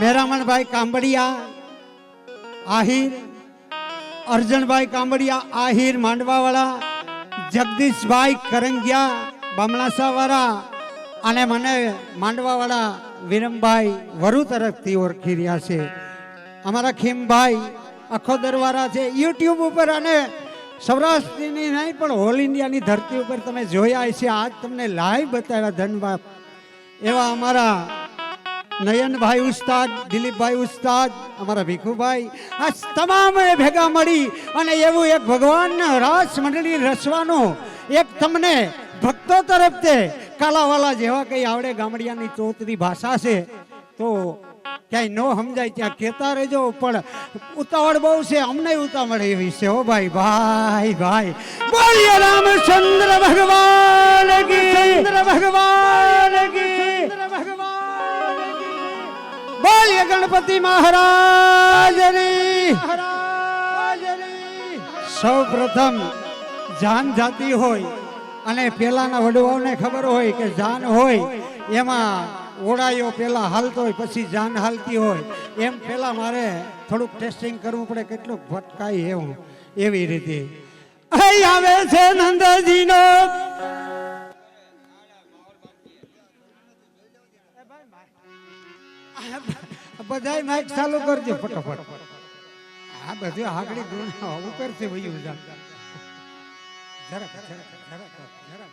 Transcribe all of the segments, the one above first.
મેરામણભાઈ કાંબડિયા આહિર, અર્જનભાઈ કાંબડિયા આહિર માંડવાવાળા, જગદીશભાઈ કરંગિયા બમણાસાવાળા અને મને માંડવાવાળા વિરમભાઈ વરુ તરફથી ઓળખી રહ્યા છે. અમારા ખીમભાઈ અખોદરવાળા છે યુટ્યુબ ઉપર અને સૌરાષ્ટ્રની નહીં પણ ઓલ ઇન્ડિયાની ધરતી ઉપર તમે જોયા છે. આજ તમને લાઈવ બતાવ્યા ધનબાપ એવા અમારા નયનભાઈ ઉસ્તાદ, દિલીપભાઈ ઉસ્તાદ, અમારા ભીખુભાઈ, આ તમામ ભેગા મળી અને એવું એક ભગવાનના રાસ મંડળી રચવાનો એક તમને ભક્તો તરફથી કાલાવાલા જેવા કઈ આવડે ગામડિયાની ચોતરી ભાષા છે તો ક્યાંય ન સમજાય ત્યાં કહેતા રહેજો. પણ ઉતાવળ બહુ છે, અમને ઉતાવળ એવી છે. હો ભાઈ ભાઈ ભાઈ બોલીએ રામચંદ્ર ભગવાન કી, ચંદ્ર ભગવાન કી, બોલીએ ગણપતિ મહારાજની. સૌ પ્રથમ જાન જાતી હોય અને પેલાના વડવાઓને ખબર હોય કે જાન હોય એમાં ઓળાયો પેલા હાલતો હોય પછી જાન હાલતી હોય એમ પેલા મારે થોડુંક ટેસ્ટિંગ કરવું પડે કેટલું ભટકાય એવું. એવી રીતે અહીં આવે છે નંદજીનો બધાય માઇક ચાલુ કરજો ફટાફટ. આ બધું આગળ ઉપરથી વયું જા જરાક જરાક જરાક જરાક.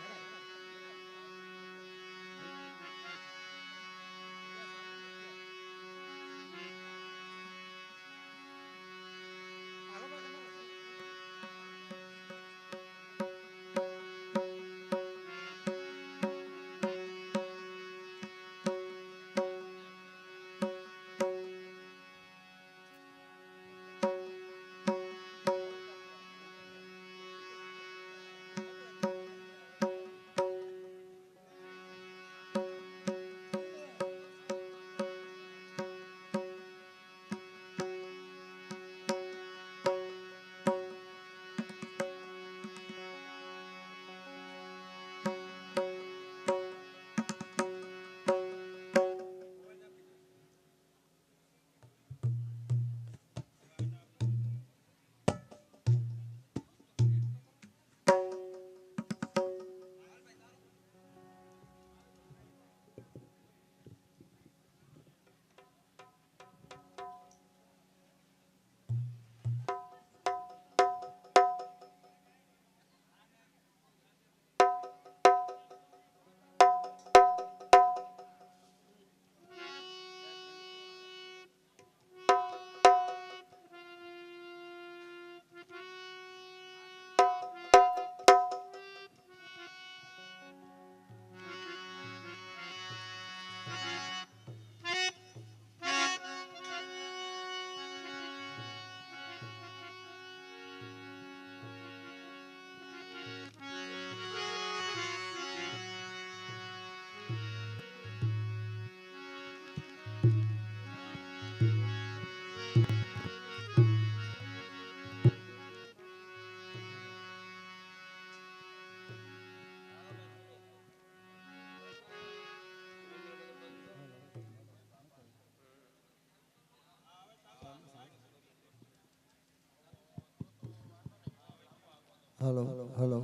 Hello hello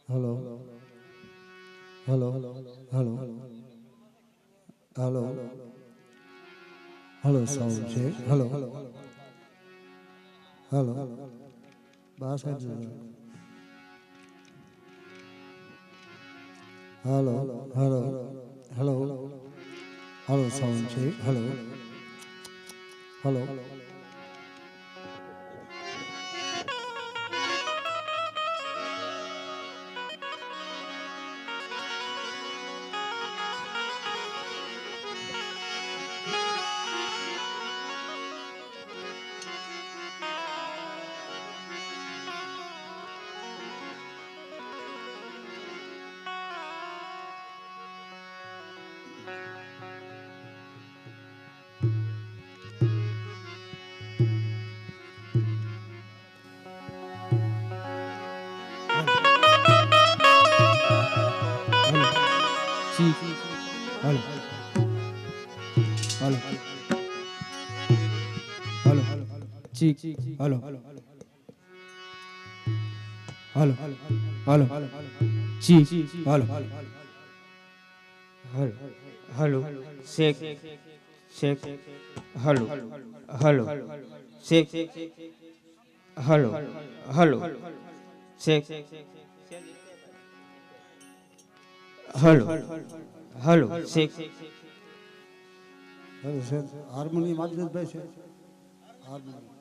hello hello hello hello hello sound છે हेलो हेलो બસ જ hello hello hello hello sound છે hello hello hello hello check hello hello hello check hello hello check check hello hello check hello hello check hello hello check hello sir harmonium આજભાઈ છે harmonium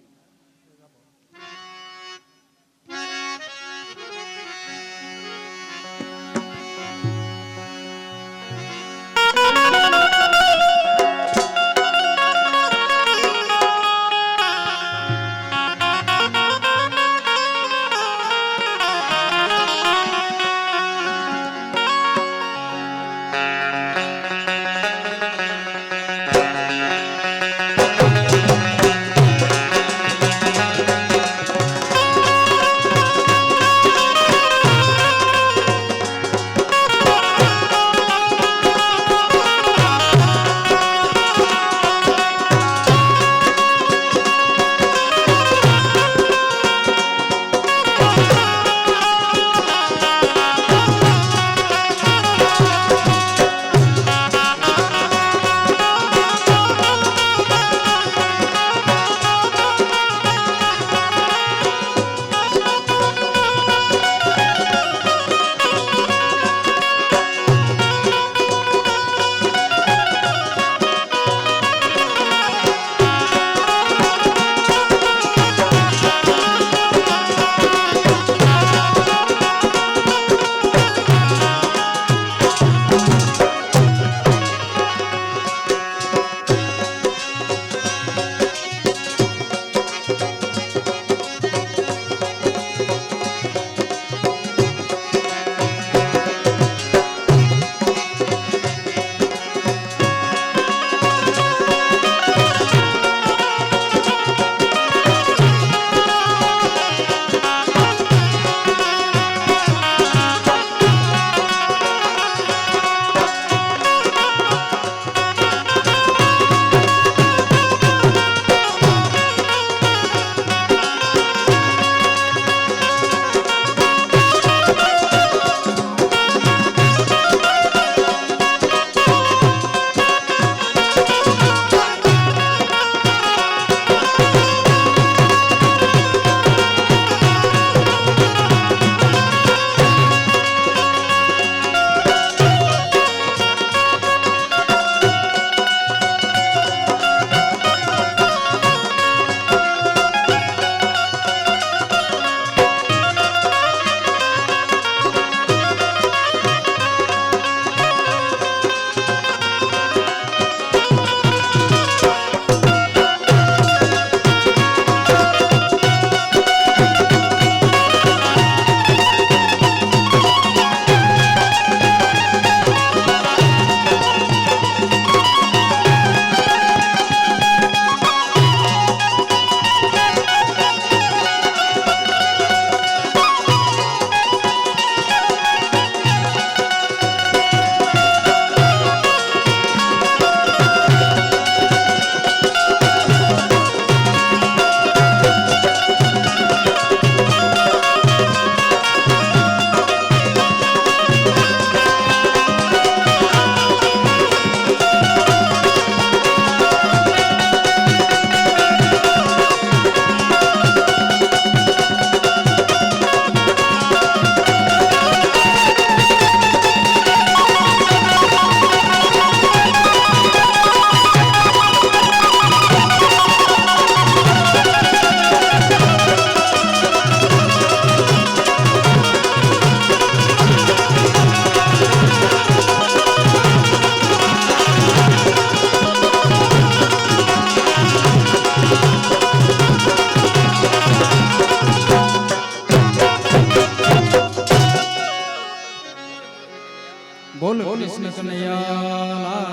બોલ કૃષ્ણ કનૈયા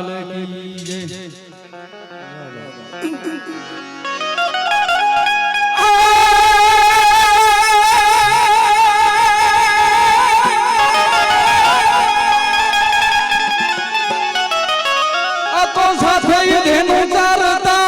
લાલ કી જય. તો સાથે ધેનું ચારતા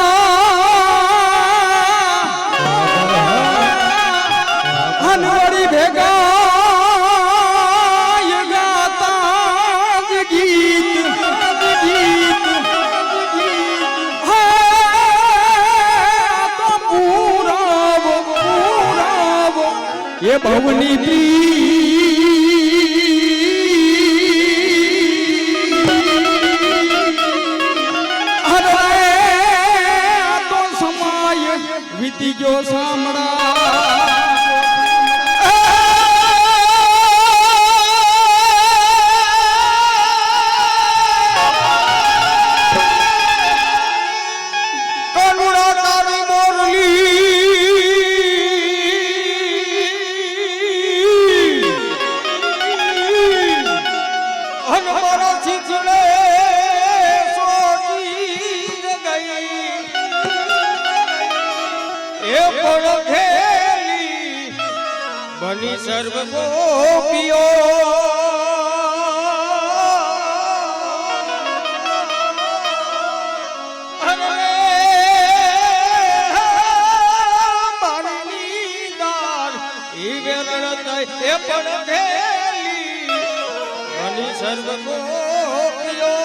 ભવની તો સમાય વીતી ગયો સામડા બની સર્વ ગોપીઓ બની સર્વ ગોપીઓ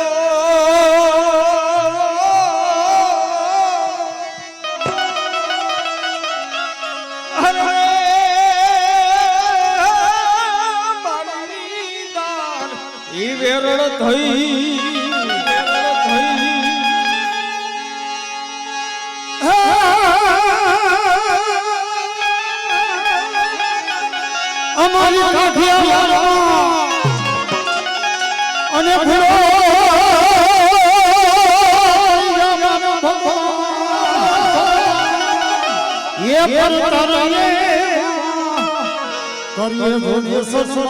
વેરણ થઈ અમારી કાઠિયાવાડમાં અને ભૂલો એ પર તારે કરીએ જોને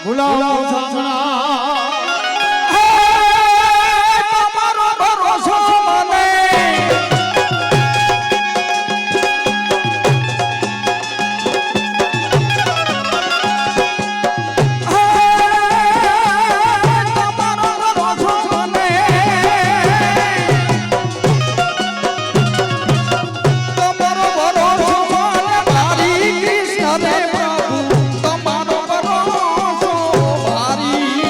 ભૂલાવો સંસના તમારો ભરોસો મને ભારી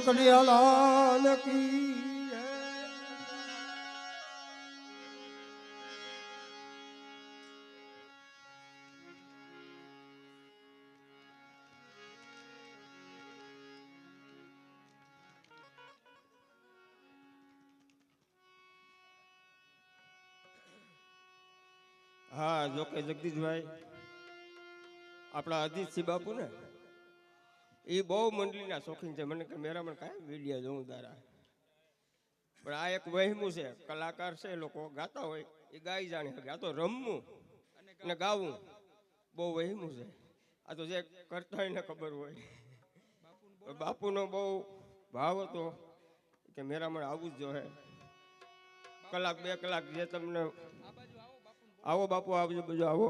કનૈયાલાલ કી જય. હા જો કે જગદીશભાઈ આપણા અજીતસિંહ બાપુ ને એ બહુ મંડળીના શોખીન છે. મને કે મેરામણ કાંઈ વિડીયો જોઉં તારા, પણ આ એક વહેમું છે. કલાકાર છે, એ લોકો ગાતા હોય એ ગાઈ જાણે, આ તો રમવું અને ગાવું બહુ વહેમું છે. આ તો જે કરતા હોય ને ખબર હોય. બાપુનો બહુ ભાવ હતો કે મેરામણ આવવું જ જોઈએ. કલાક 2 કલાક જે તમને આવો બાપુ આવજો, બધું આવો.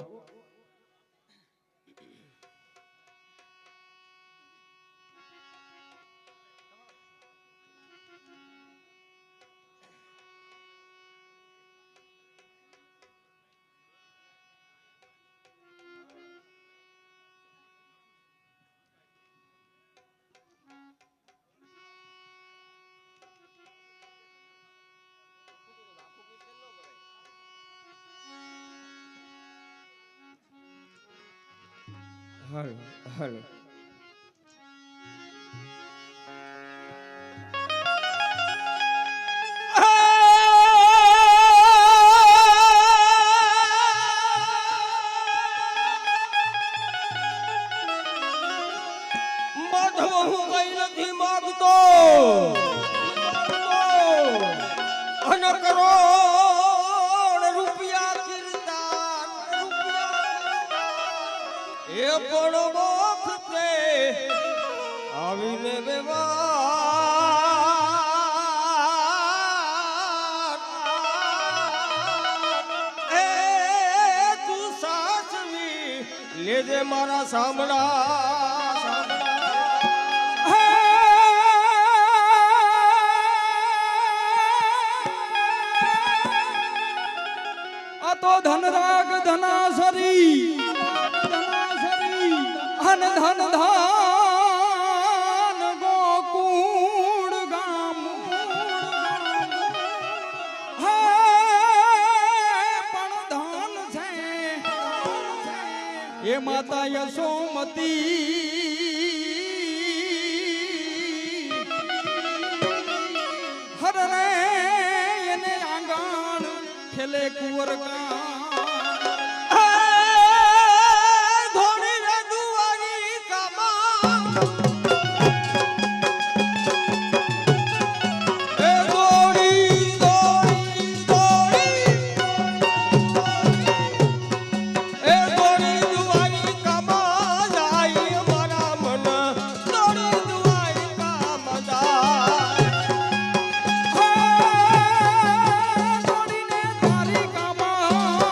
હાલો હાલો માધવ હું કઈ નથી માગતો અને કરોડ રૂપિયા કીર્તન એ પણ મોક્ષ છે આવીને વ્યવહાર એ તું સાચવી લેજે મારા સાંભળા. તો ધનરાગ ધનાસરી ધન ધન ધાન ગોકુળ ગામ હે પણ ધન છે એ માતા યશોમતી હર રે એને આંગણ ખેલે કુંવર કા તારી કામા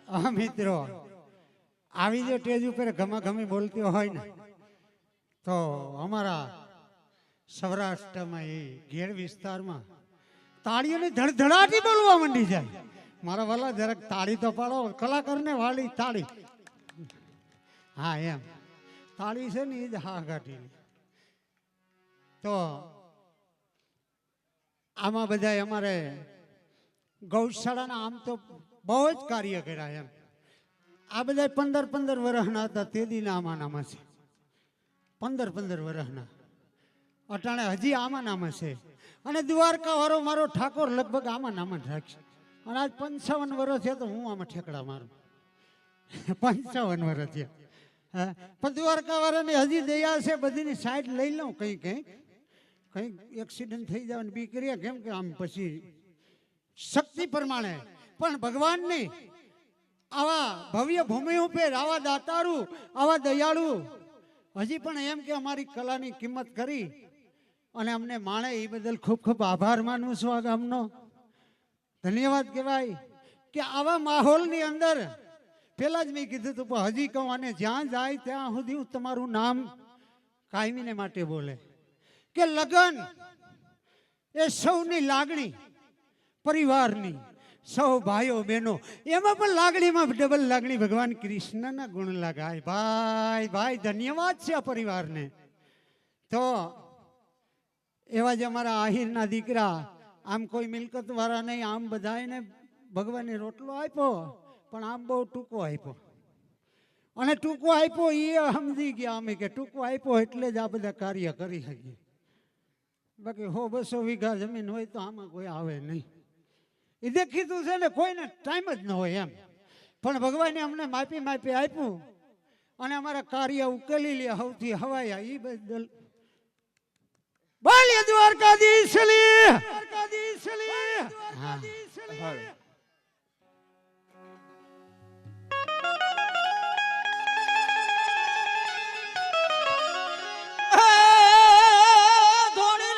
હા મિત્રો, આવી જો સ્ટેજ ઉપર ઘમાઘમી બોલતી હોય ને તો અમારા સૌરાષ્ટ્રમાં એ ઘેર વિસ્તારમાં તાળીઓની ધડધડાટી બોલવા માંડી જાય. મારા વાલા જરાક તાળી તો પાડો, કલાકારને વાળી તાળી. હા એમ તાળી છે ને એ જ હા કાઢી. તો આમાં બધા અમારે ગૌશાળાના આમ તો બહુ જ કાર્ય કર્યા એમ. આ બધા 15 વર્ષના હતા તે દીના આમાં નામાં છે. 15 વર્ષના અટાણે હજી આમાં નામાં છે. અને દ્વારકા વાળો મારો ઠાકોર લગભગ આમાં નામાં જ રાખશે. અને આજ 55 વર્ષ છે તો હું આમાં ઠેકડા મારું. 55 વર્ષ છે. હા, પણ દ્વારકા વાળાને હજી દયા છે, બધીની સાઈડ લઈ લઉં કંઈક એક્સિડન્ટ થઈ જવાની બી કરીએ કેમ કે આમ પછી શક્તિ પ્રમાણે. પણ ભગવાનની આવા ભવ્ય ભૂમિ ઉપર આવા દાતારું, આવા દયાળુ હજી પણ એમ કે અમારી કલાની કિંમત કરી અને અમને માણે એ બદલ ખૂબ ખૂબ આભાર માનું છું. આ ગામનો ધન્યવાદ કહેવાય કે આવા માહોલની અંદર પેલા જ મેં કીધું હતું પણ હજી કહું, અને જ્યાં જાય ત્યાં સુધી હું તમારું નામ કાયમીને માટે બોલે કે લગન એ સૌની લાગણી, પરિવારની, સૌ ભાઈઓ બહેનો, એમાં પણ લાગણીમાં ડબલ લાગણી ભગવાન કૃષ્ણના ગુણ લગાય. ભાઈ ભાઈ ધન્યવાદ છે આ પરિવારને. તો એવા જ અમારા આહિરના દીકરા, આમ કોઈ મિલકત વાળા નહીં, આમ બધાને ભગવાને રોટલો આપ્યો પણ આમ બહુ ટૂંકો આપ્યો. અને ટૂંકો આપ્યો એ સમજી ગયા અમે કે ટૂંકો આપ્યો એટલે જ આ બધા કાર્ય કરી શકીએ. બાકી 100-200 વીઘા જમીન હોય તો આમાં કોઈ આવે નહીં. એ દેખીતું છે ને, કોઈને ટાઈમ જ ન હોય એમ. પણ ભગવાને અમને માપી માપી આપ્યું અને અમારા કાર્ય ઉકેલી લે સૌથી હવાયા. એ બદલ બોલીએ દ્વારકાધીશ. હા. ધોણી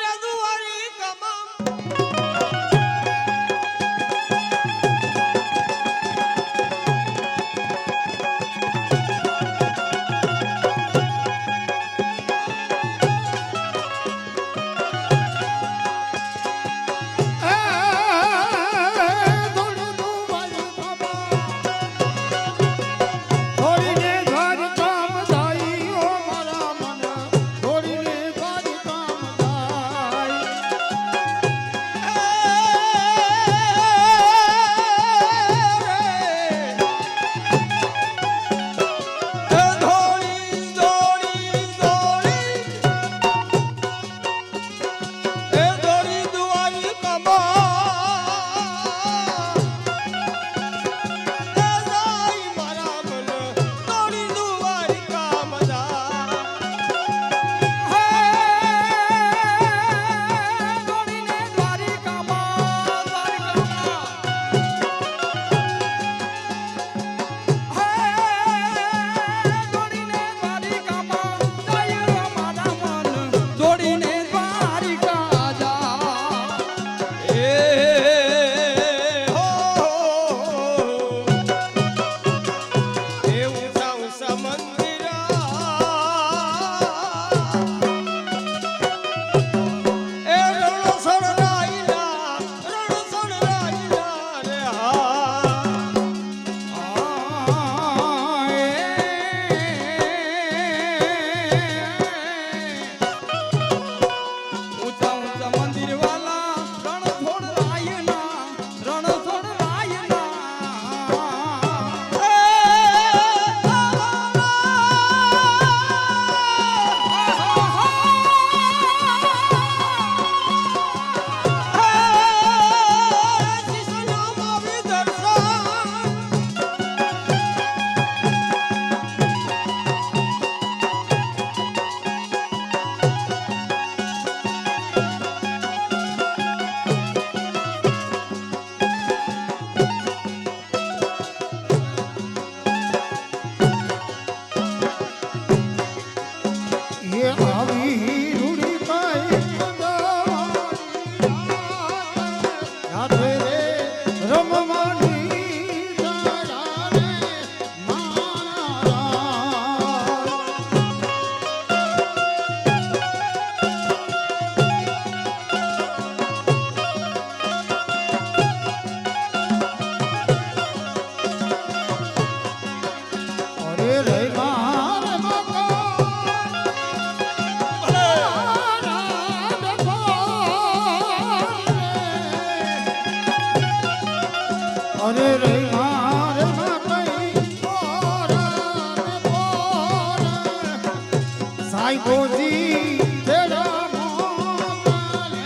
સાઈ ગોજી તેરા મોતાલે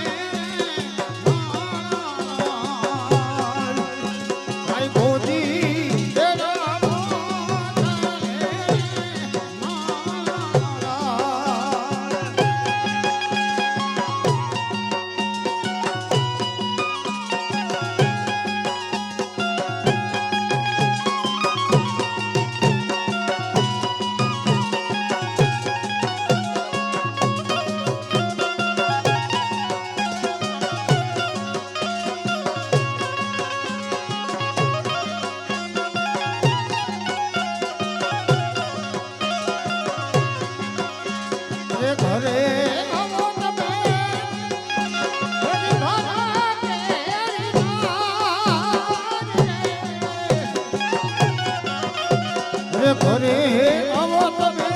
સાઈ ગોજી તેરા ઘરે આવો તમે ઘરે ઘરા કેરી રે ઘરે આવો તમે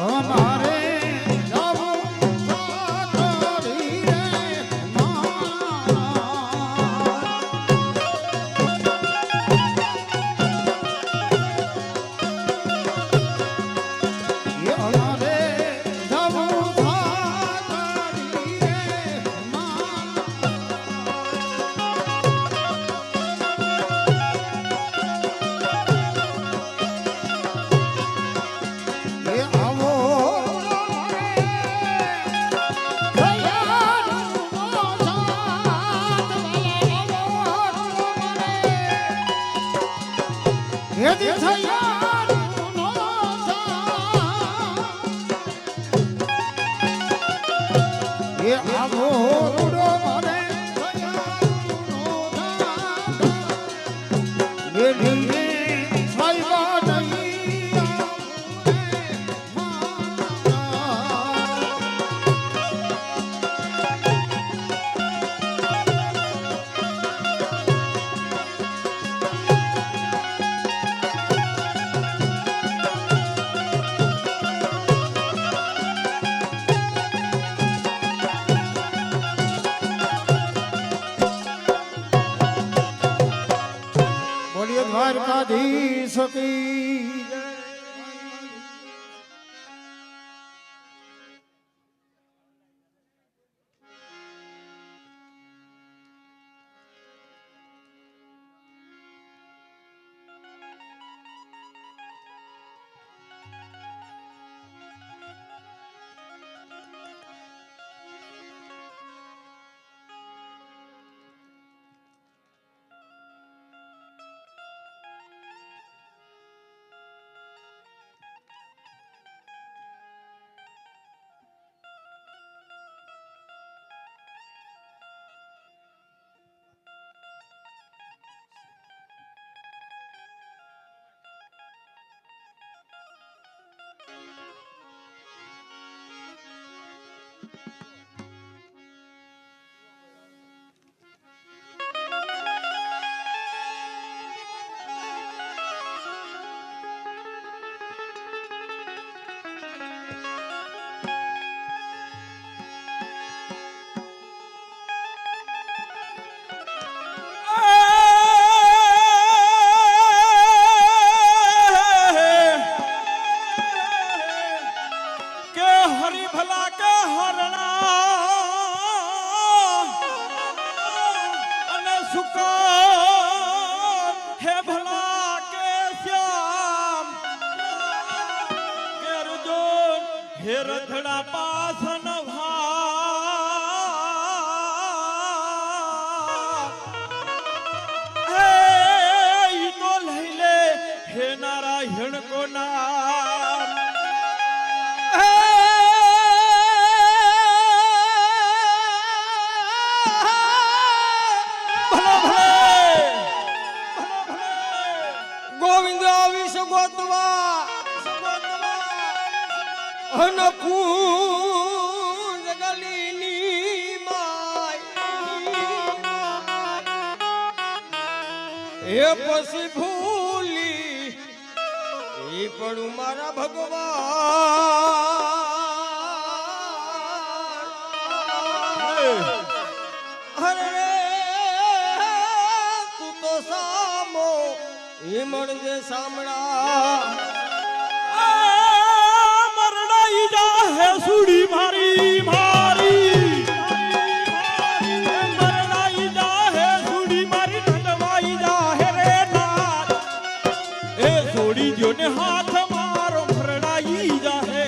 અમારે જાવું સાકરી રે યદી થયા નો એ આવો રૂડો મારે એ નીને સાઈબા નહીં બોલીએ દ્વારકાધીશ કી જય. રથડા પાસન ઈ તો લઈ લે હે નારાયણ કો નામ ગોવિંદ આવી સગોતવા અનકૂંજ ગલીની માય એ પછી ભૂલી એ પણ મારા ભગવાન અરે તું તો સા મામો હિમણ જે સામડા મરડાઈ જાહે સુડી મારી મારી મરડાઈ જાહે સુડી મારી નંદવાઈ જાહે રે નાથ એ છોડી દ્યો ને હાથ મારો મરડાઈ જાહે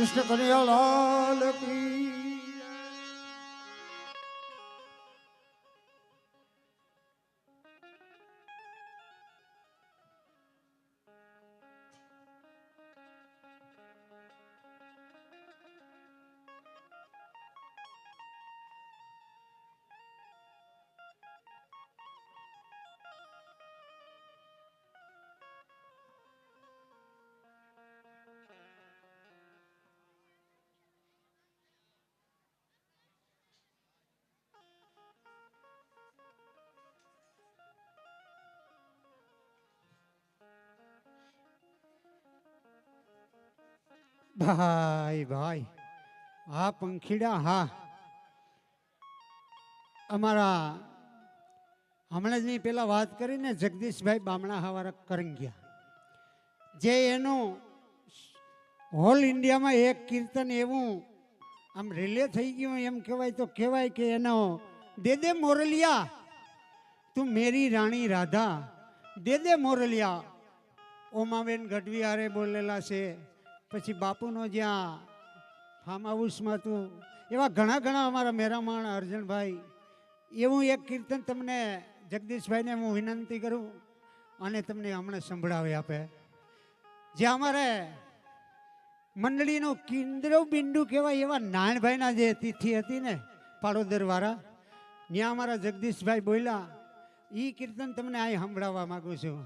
કૃષ્ણ કનૈયાલાલ કી ભાઈ ભાઈ હા પંખીડા હા અમારા હમણાં જ ની પેલા વાત કરીને જગદીશભાઈ બામણા હવારા કરંગિયા જે એનું હોલ ઇન્ડિયામાં એક કીર્તન એવું આમ રિલે થઈ ગયું એમ કહેવાય તો કહેવાય કે એનો દે દે મોરલિયા તું મેરી રાણી રાધા દે દે મોરલિયા ઓમાબેન ગઢવી હારે બોલેલા છે. પછી બાપુનો જ્યાં ફાર્મ હાઉસમાં હતું એવા ઘણા ઘણા અમારા મેરામણ અર્જણભાઈ એવું એક કીર્તન તમને જગદીશભાઈને હું વિનંતી કરું અને તમને હમણાં સંભળાવી આપે. જે અમારે મંડળીનું કેન્દ્ર બિંદુ કહેવાય એવા નારાયણભાઈના જે તિથિ હતી ને પાડોદરવાળા ત્યાં અમારા જગદીશભાઈ બોલ્યા એ કીર્તન તમને અહીં સંભળાવવા માગું છું.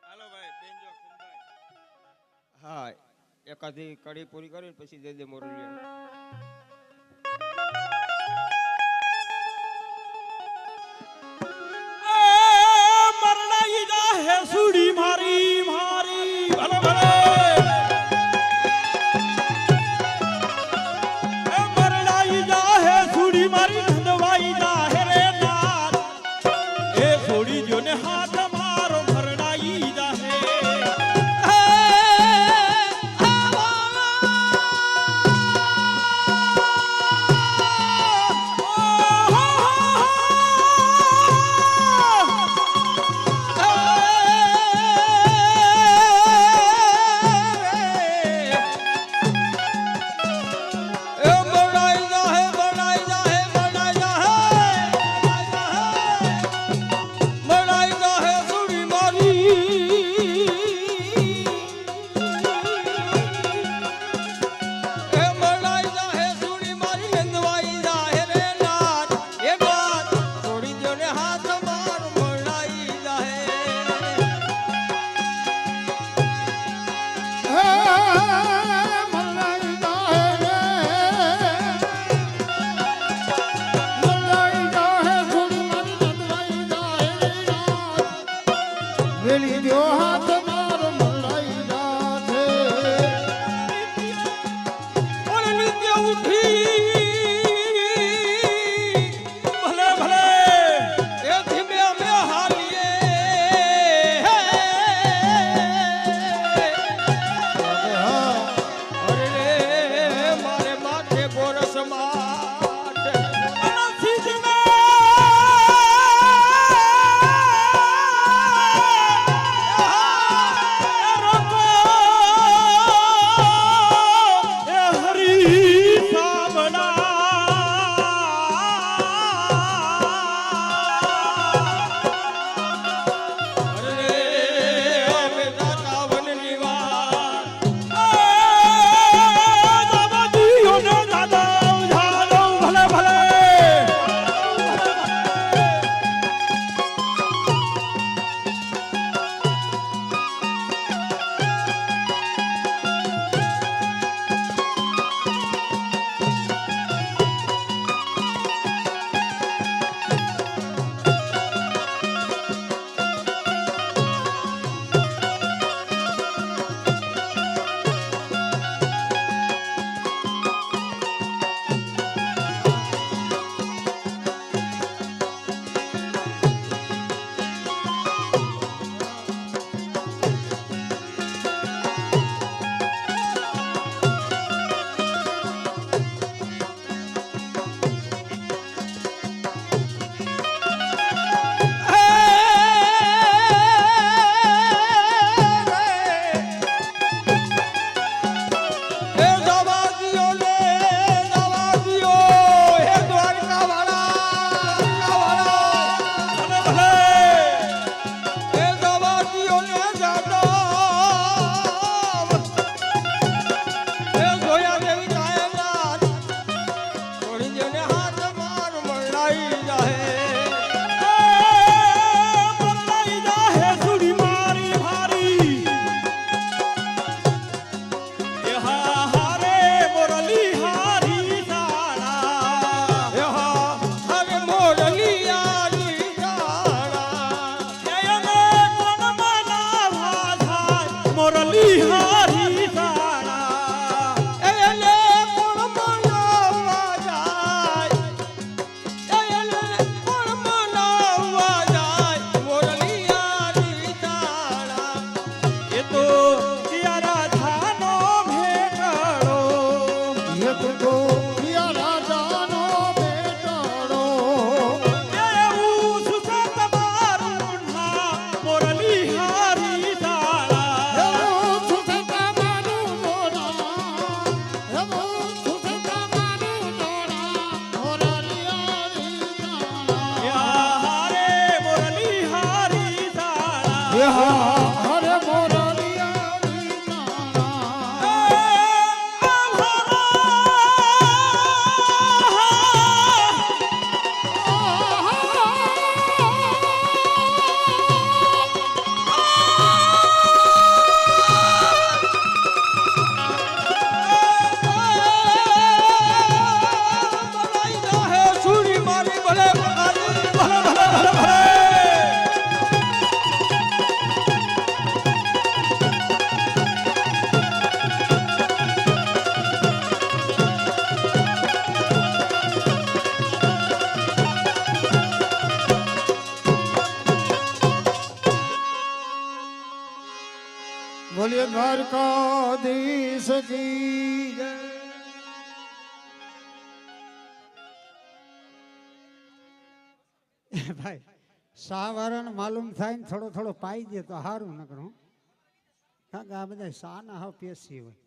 હાલો ભાઈ બેનજો ખંભાઈ. હા એકાદી કડી પૂરી કરીને પછી દે દે મોરલિયા મરણાઈ જા હે સુડી મારી મારી ભલે ભલે મરણાઈ જા હે સુડી મારી ધંધવાઈ જા હે રે નાથ એ છોડી જો ને હાથ મારો મરણાઈ જા હે હરે હા હરે મોરલિયાની નાણા. સુરી મારી ભલે ભલે ભલે ભલે. બોલીએ દ્વારકાધીશ કી જય. ભાઈ શાહવાળાને માલુમ થાય ને થોડો થોડો પાઈ દે તો સારું ન કરું, કારણ કે આ બધા શાના હાવ પેસી હોય.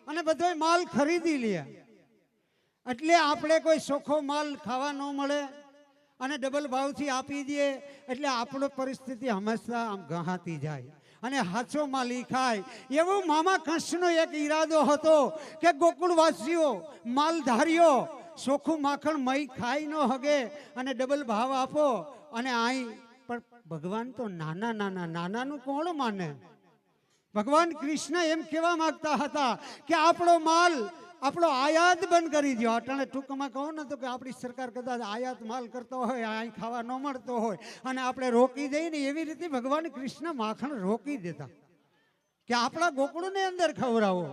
અને બધો માલ ખરીદી લે એટલે આપણે કોઈ ચોખ્ખો માલ ખાવા ન મળે અને ડબલ ભાવથી આપી દે એટલે આપણો પરિસ્થિતિ હંમેશા આમ ગહાતી જાય અને હાચો માલ ઈ ખાય. એવું મામા કંસનો એક ઈરાદો હતો કે ગોકુળવાસીઓ માલધારીઓ ચોખ્ખું માખણ મય ખાઈ ન હગે અને ડબલ ભાવ આપો અને આઈ. પણ ભગવાન તો નાના નાના નાનાનું કોણ માને? ભગવાન કૃષ્ણ એમ કહેવા માંગતા હતા કે આપણો માલ આપણો આયાત બંધ કરી દો. અટાણે ટૂંકમાં કહો ને તો કે આપણી સરકાર કદાચ આયાત માલ કરતો હોય, અહીં ખાવા ન મળતો હોય અને આપણે રોકી દઈએ ને, એવી રીતે ભગવાન કૃષ્ણ માખણ રોકી દેતા કે આપણા ગોકુળને અંદર ખવડાવો.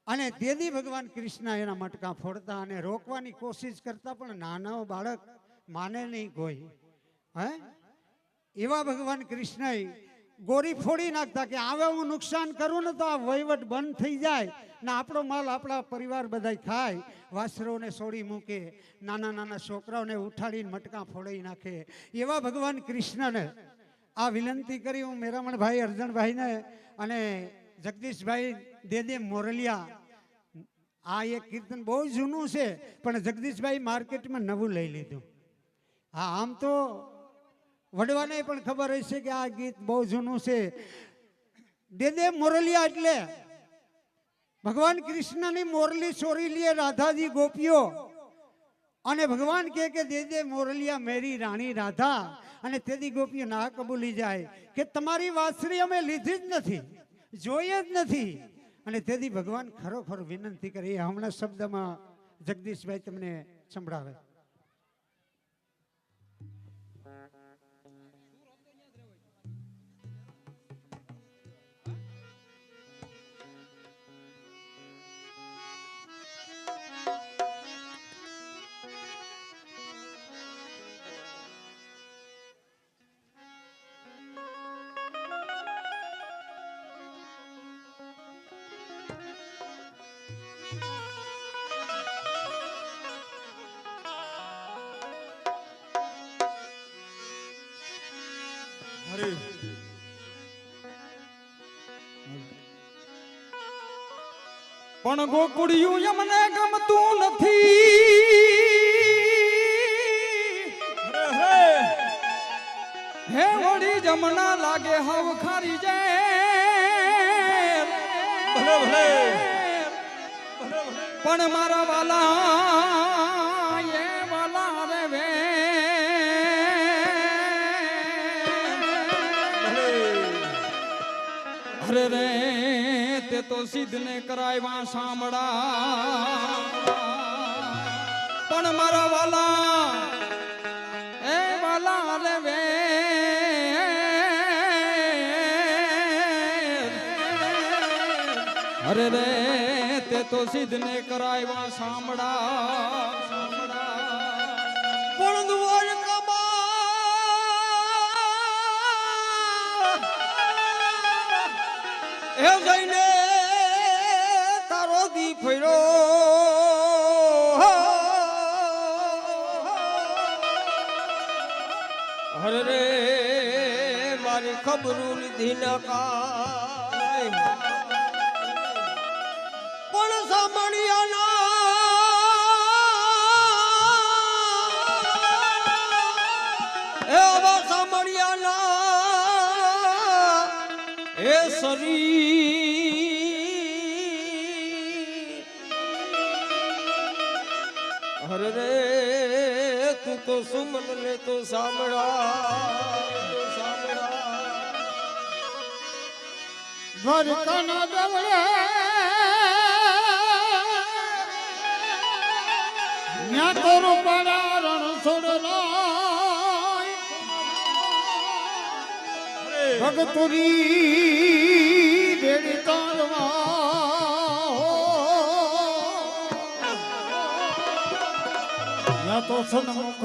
અને તેથી ભગવાન કૃષ્ણ એના મટકા ફોડતા અને રોકવાની કોશિશ કરતા, પણ નાનો બાળક માને નહીં કોઈ. હે એવા ભગવાન કૃષ્ણએ ગોરી ફોડી નાખતા કે આવે હું નુકસાન કરું ને તો આ વહીવટ બંધ થઈ જાય ને આપણો માલ આપણા પરિવાર બધા ખાય. વાસરોને છોડી મૂકે, નાના નાના છોકરાઓને ઉઠાડીને મટકા ફોડી નાખે. એવા ભગવાન કૃષ્ણને આ વિનંતી કરી હું મેરામણભાઈ અર્જણભાઈને અને જગદીશભાઈ દેદે મોરલિયા. આ એક કીર્તન બહુ જૂનું છે પણ જગદીશભાઈ માર્કેટમાં નવું લઈ લીધું. હા, આમ તો વડવાને પણ ખબર હશે કે આ ગીત બહુ જૂનું છે. દેદે મોરલિયા એટલે ભગવાન કૃષ્ણની મોરલી ચોરી લે રાધાજી ગોપીઓ અને ભગવાન કહે કે દેદે મોરલિયા મેરી રાણી રાધા. અને તેથી ગોપીઓ ના કબૂલી જાય કે તમારી વાસરી અમે લીધી જ નથી, જોઈ જ નથી. અને તેથી ભગવાન ખરોખર વિનંતી કરી. હમણાં શબ્દમાં જગદીશભાઈ તમને સંભળાવે. પણ ગોકુળિયું એમને ગમતું નથી. હે વળી જમના લાગે હવ ખારી જાય. પણ મારા વાલા એ વાલા રે વે અરે રે તે તો સિદ્ધને કરાવ્યા સાંભળા. પણ મારા વાલા એ વાલા રે વે અરે રે તે તો સિદ્ધને કરાવ્યા સાંભળા. પણ એ જઈને તારો દી ફર્યો ખબરું લીધી ન કાંઈ પણ સાંભળ્યા એવા સાંભળ્યા એ શરીર હરે રે તું તો સુમન ને તો સાંભળા દ્વારકાના દવડે ન્યા તો રૂપાળા રણ છોડના ભગતુરી બેડી તારવા તો સન્મુખ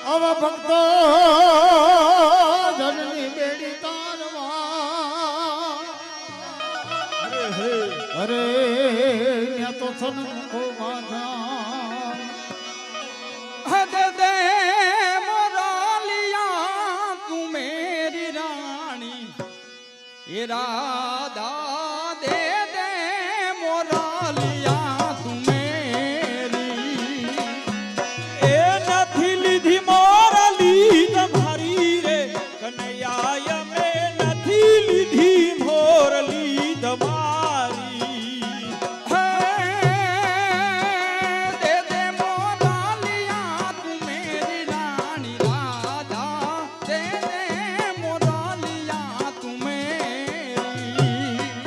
આવા ભક્તો જનની બેડી તારવા અરે ત્યાં તો સન્મુખ દે દે મોરાલિયા તું મેરી રાણી એ રાધા દે દે મોરાલિયા તું મેરી એ નથી લીધી મોરાલી તમારી રે કનૈયા મેં નથી લીધી મોરલી તમારી દે દે મોરાલિયા તું મેરી રાણી રાધા દે દે મોરાલિયા તું મેરી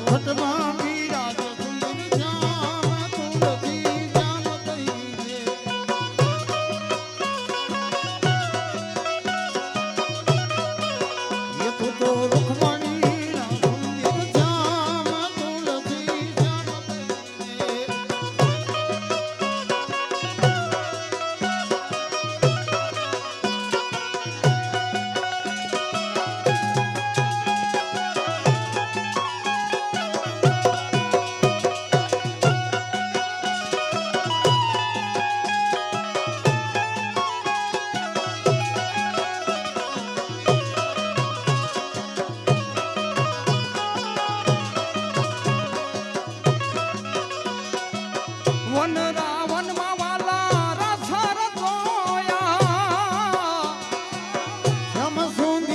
ખટમાં બિરાજ સુંદર શ્યામ તુલસી જામ કહીને એ તો રૂખમણી ના સુંદર શ્યામ તુલસી જામ કહીને વન રાવણ માં વાલા રસર જોયા શ્યામ સુંદર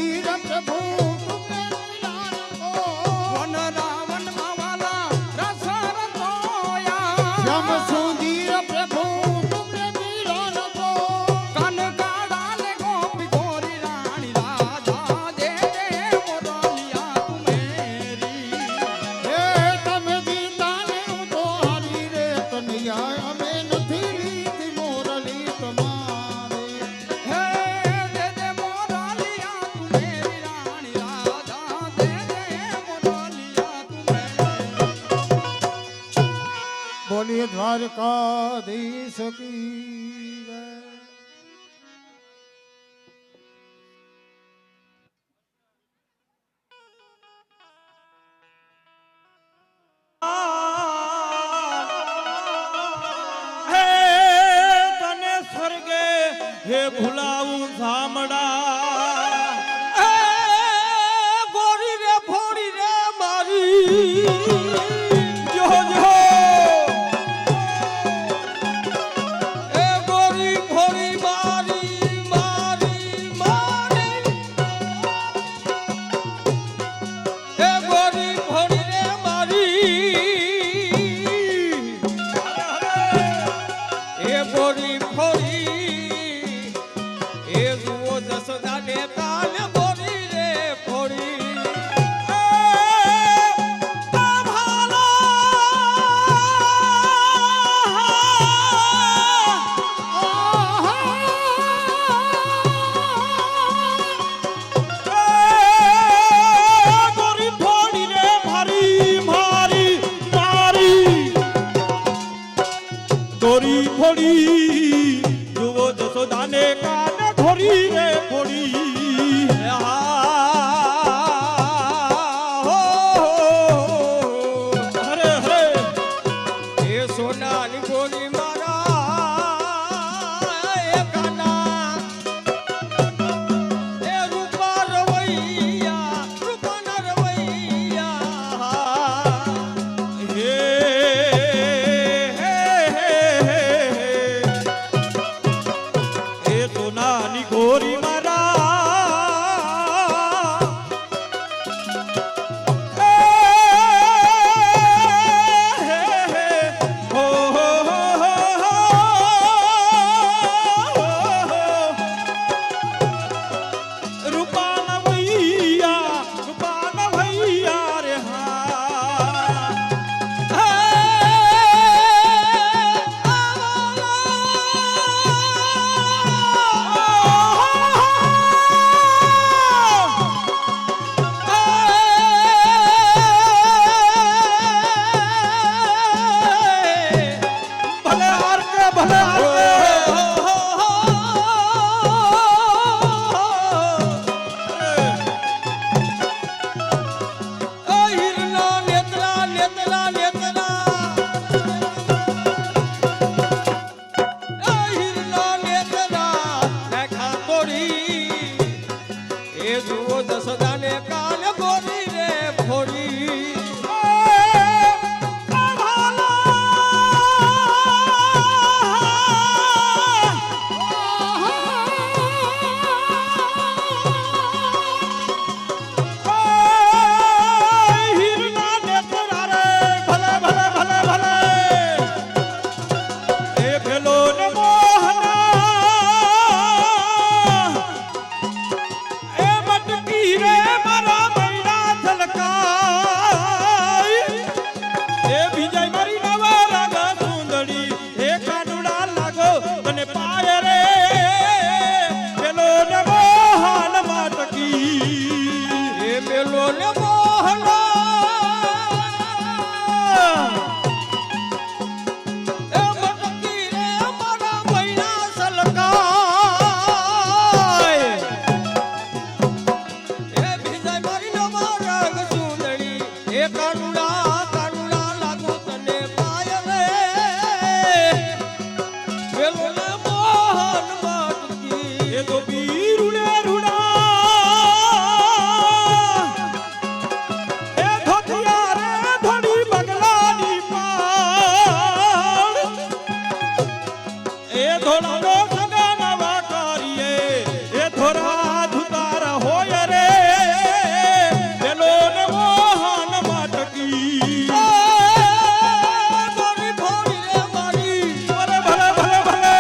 પ્રભુ તુમે મિલાન કો વન રાવણ માં વાલા રસર જોયા શ્યામ સુંદર પ્રભુ તુમે મિલાન કો કાન કાડા ને ગોપી ગોરી રાણી રાજા દે દે મોરલિયા તુમેરી હે તમે દીતા ને તો હારી રે કનૈયા અમે નથી લીધી મોરલી તમારી હે દે દે મોરલિયા તું મેરી રાણી રાજા દે દે મોરલિયા તું મેરી બોલીએ દ્વારકાધીશ કી જય હે તને સ્વર્ગે હે ભૂલાવું ધામડા હે ગોરી રે ફોડી રે મારી જો જો એ ગોરી ફોડી મારી મારી મારી એ ગોરી ફોડી રે મારી એ ગોરી ફોડી એ જુઓ જસોદા ને કાન ગોરી રે ફોડી ભાલા ગોરી ફોડી રે મારી મારી મારી ગોરી ફોડી જુઓ જસોદાને કાન ઘોરી રે ફોડી હરે હરે એ સોનાની ગોરી મારા એ કાના એ રૂપા રૂપાના રવૈયા હે એ સોનાની ગોરી મારા હો હો હો રૂપાના ભૈયા રે હા ભલે હાર કે ભલે હાર હિરના નેત્રા નેત્રા નેત્રા હિરના નેત્રા નાખા તોડી એ જુઓ જસોદાને કાન ગોરી રે ફોડી હીરના નેત્રા રે કાનુડા કાનુડા લાગુ તને પાય રે વેલો ને મોહન માટકી એ તો બીરુડે રૂડા એ ધોતિયા રે ધોડી બગલાની પાળ એ ધોળાનો સગા નવા કરીએ એ ધોરા ધુતાર હોય રે વેલો ને મોહન માટકી થોડી થોડી રે મારી ભલે ભલે ભલે ભલે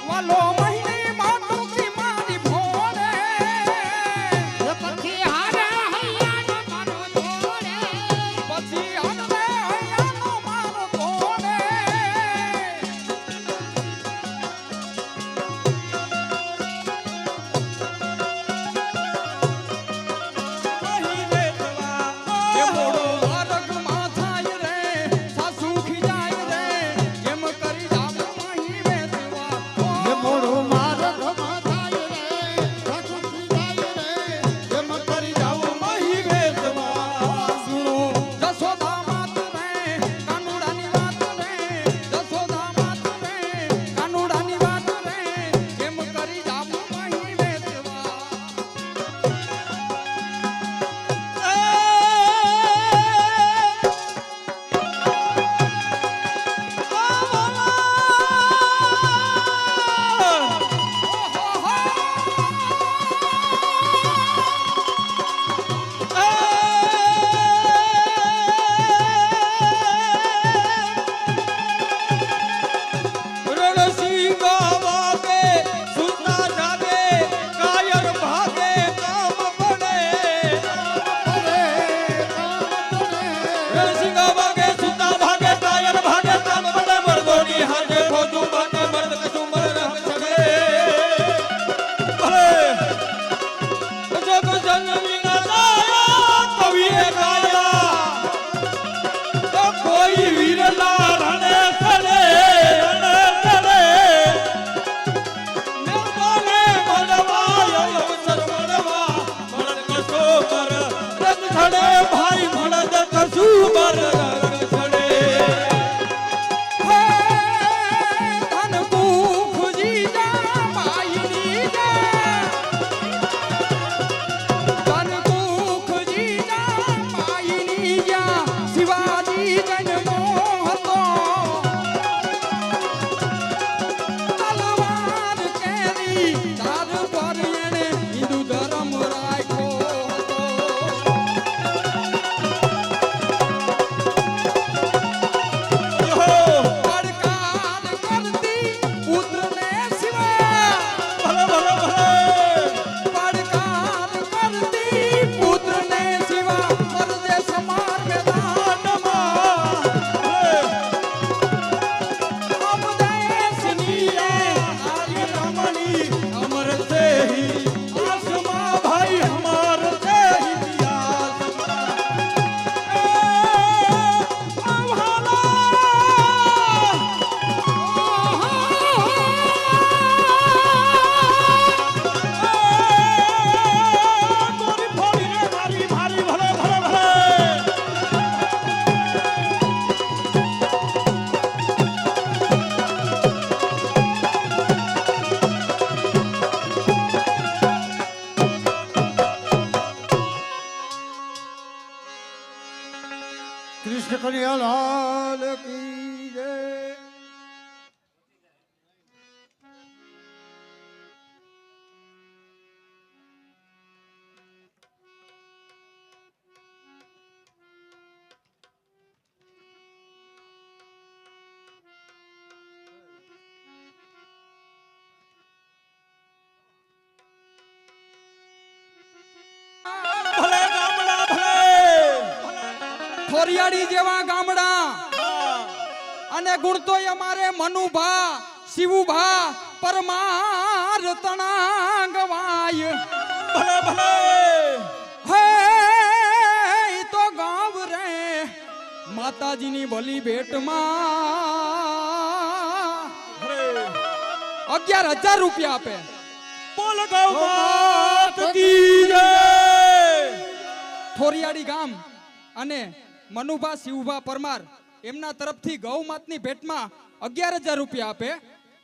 વાલો મહિની માટુકી મારી ભોરે થોરિયાડી જેવા ગામડા હા. અને ગુણતોય અમારે મનુભા શિવુભા પરમાર તણા ગવાય ભલે ભલે હે ઈ તો ગાવ રે માતાજીની બલી ભેટમાં અરે 11,000 રૂપિયા આપે બોલ ગૌ માત કી જય થોરિયાડી ગામ અને મનુભા શિવભા પરમાર એમના તરફથી ગૌ માતની ભેટમાં 11,000 રૂપિયા આપે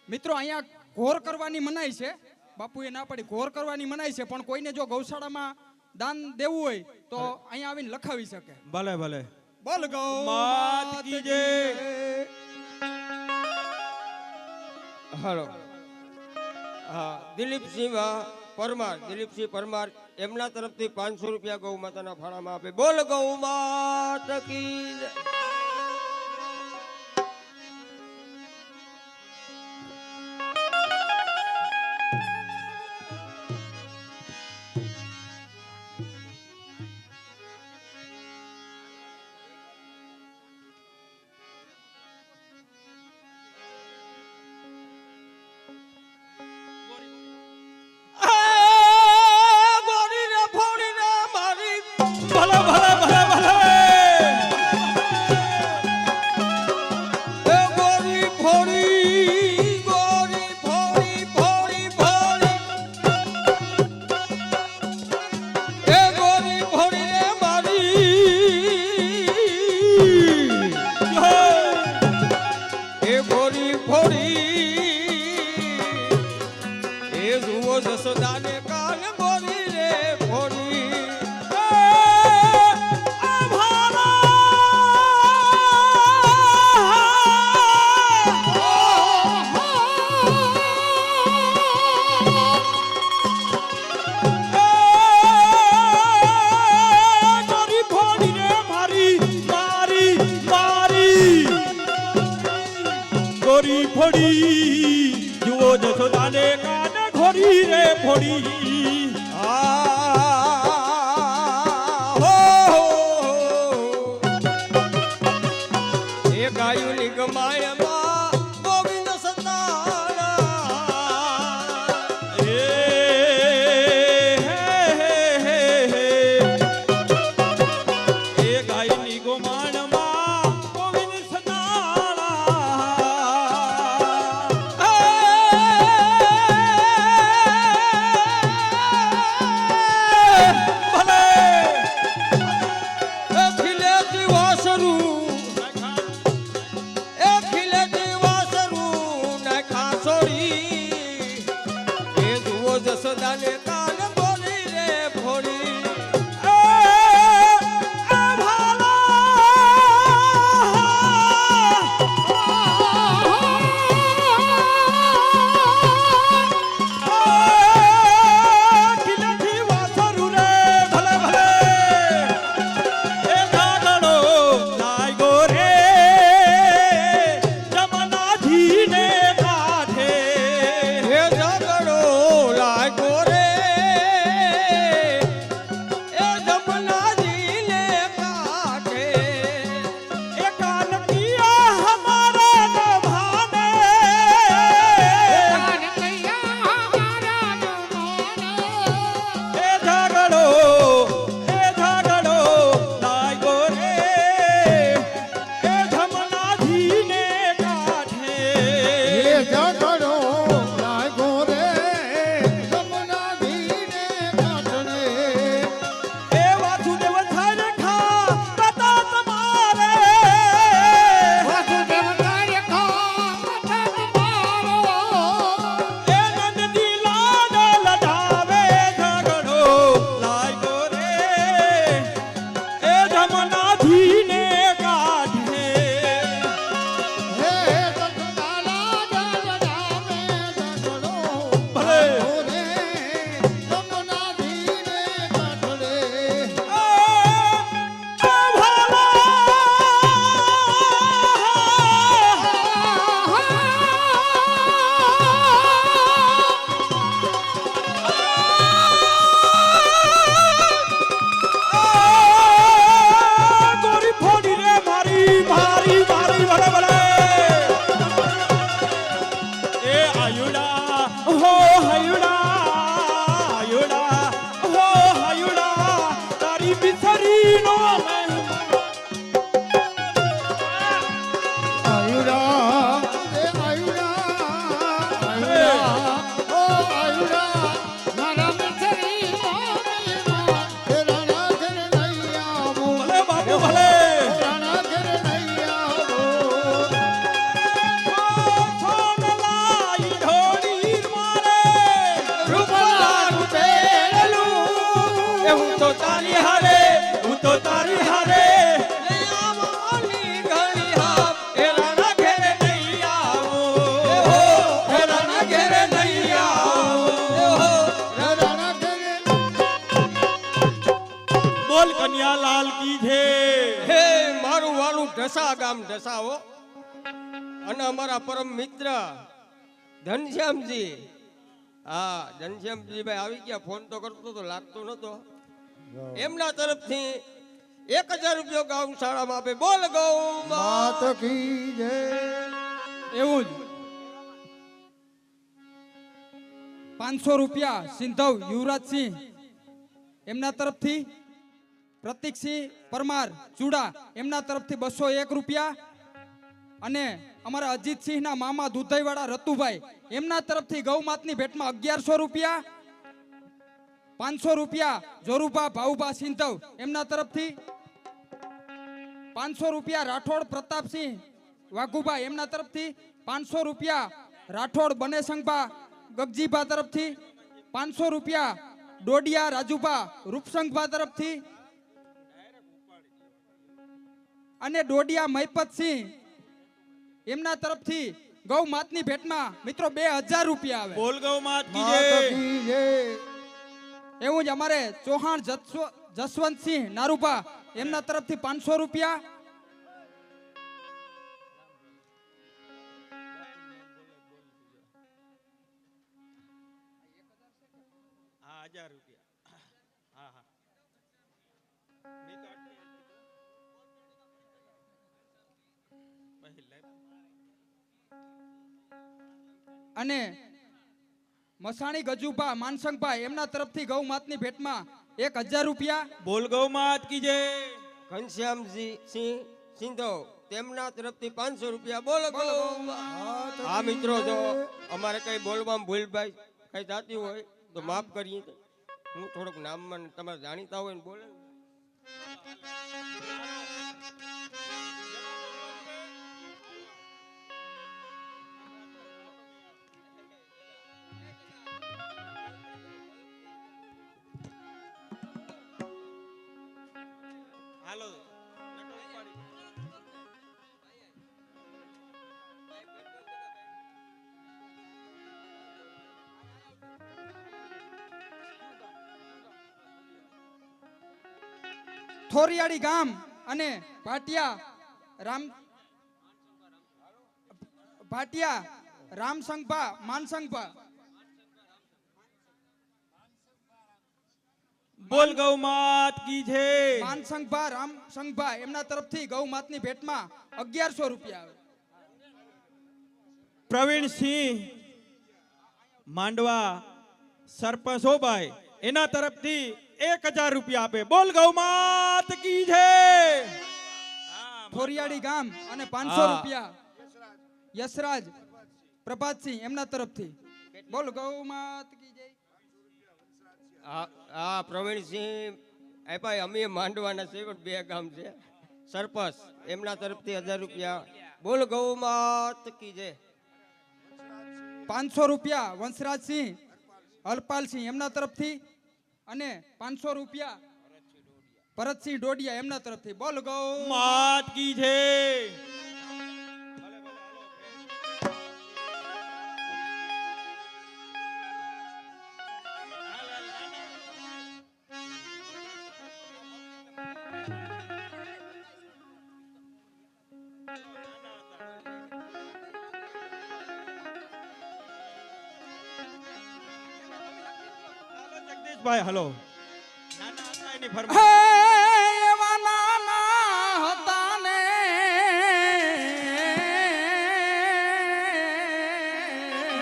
મિત્રો અહીંયા ઘોર કરવાની મનાઈ છે બાપુએ ના પાડી ઘોર કરવાની મનાઈ છે પણ કોઈને જો ગૌશાળામાં દાન દેવું હોય તો અહીંયા આવીને લખાવી શકે ભલે ભલે બોલ ગૌ માત કી જય હાલો હા દિલીપસિંહ પરમાર એમના તરફથી 500 રૂપિયા ગૌ માતાના ફાળામાં આપે બોલ ગૌ માત કી જય. ગોરી રે ફોડી રે મારી ભલે ભલે ભલે ભલે એ ગોરી ફોડી ફોડી એ ગોરી ફોડી રે મારી એ ગોરી ફોડી એ જુઓ જસોદાને કાન ગોરી રે ફોડી ગોરી ફોડી રે મારી મારી મારી ગોરી ફોડી જુઓ જશોદાને કાન ઘોરી રે ફોડી એ ગાયુની ગમાયમાં ગોવિંદ સતાણા એ ગાયની ગોમાણમાં ગોવિંદ એ ખીલેતી વાસરું ને ખાસોડી એ જુઓ જસોદાને કાન બોલી રે ભોળી હે ઝઘડો લાગ્યો રે હયુડા હો હયુડા તારી બિસરીનો આયુડા એ આયુડા આયુડા ઓ આયુડા મારા મિસરી મામીમાં એ રાણા ઘર નહીં આવો ભલે બાપુ ભલે રાણા ઘર નહીં આવો સોનલાઈ ઢોળી મારે રૂપલાનું પેલું એ હું તો તારી હારે હું તો તારી હારે એ રાણા ઘેરે નહીં આવો એ રાણા ઘેરે નહીં આવો રાણા ઘર બોલ કન્યાલાલ કી છે હે મારું વાલું ઢસા ગામ ઢસાઓ અને અમારા પરમ મિત્ર ઘનશ્યામજી. હા, ઘનશ્યામજી ભાઈ આવી ગયા. ફોન તો કરતો તો લાગતો નતો. એમના તરફથી 1000 રૂપિયા ગૌશાળામાં આપે. બોલ ગૌ માત કી જય એવું જ 500 રૂપિયા સિંધવ યુવરાજસિંહ એમના તરફથી, પ્રતિકસિંહ પરમાર ચુડા એમના તરફથી 201 રૂપિયા, અને અમારા અજીતસિંહના મામા દુધઈવાળા રતુભાઈ એમના તરફથી ગૌમાતની ભેટમાં 1100 રૂપિયા, 500 રૂપિયા જોરુભા ભાઉભા સિંધવ એમના તરફથી, 500 રૂપિયા રાઠોડ પ્રતાપસિંહ વાઘુભા એમના તરફથી, 500 રૂપિયા રાઠોડ બનેસંગભા ગગજીભા તરફથી, 500 રૂપિયા ડોડિયા રાજુભા રૂપસંગભા તરફથી, અને ડોડિયા મહિપતસિંહ એમના તરફથી ગૌ માતની ભેટમાં મિત્રો 2000 રૂપિયા આવે. બોલ ગૌ માત કી માત જય કી જય એવું જ અમારે ચૌહાણ જસવંતસિંહ નારુભા એમના તરફથી 500 રૂપિયા, હા 1000 રૂપિયા હા હા મેં તો અને મસાણી ગજુભા માનસંગભા એમના તરફથી ગૌ માતની ભેટમાં 1000 રૂપિયા, બોલ ગૌ માત કી જય ઘનશ્યામજી સિંહ સિંધવ તેમના તરફથી 500 રૂપિયા. બોલ ગૌ માત. હા મિત્રો, જો અમારે કઈ બોલવામાં ભૂલ ભાઈ કઈ થતી હોય તો માફ કરીએ. હું થોડુંક નામમાં તમારે જાણીતા હોય ને બોલે ને. હાલો થોરિયાળી ગામ અને ભાટિયા રામસંગભા માનસંગભા, બોલ ગૌ માત કી જય માનસંગભા રામસંગભા એમના તરફથી ગૌ માતની ભેટમાં 1100 રૂપિયા આવે. પ્રવીણસિંહ માંડવા સરપંચ હો ભાઈ એના તરફથી 1000 રૂપિયા આપે. બોલ ગૌ માત કી જય થોરિયાળી ગામ અને 500 હા. રૂપિયા યશરાજ પ્રભાતસિંહ એમના તરફથી. બોલ ગૌ માત કી જય. હા પ્રવીણસિંહ એ ભાઈ અમે માંડવાના છે પણ 2 ગામ છે. સરપંચ એમના તરફથી 1000 રૂપિયા. બોલ ગૌ માત કી જય. 500 રૂપિયા વંશરાજસિંહ હરપાલસિંહ એમના તરફથી, અને 500 રૂપિયા ભરતસિંહ ડોડિયા એમના તરફથી. બોલ ગૌ માત કી જય ભાઈ હલો નાના હતા એની ફરમાઈશ. હે એવા નાના હતા ને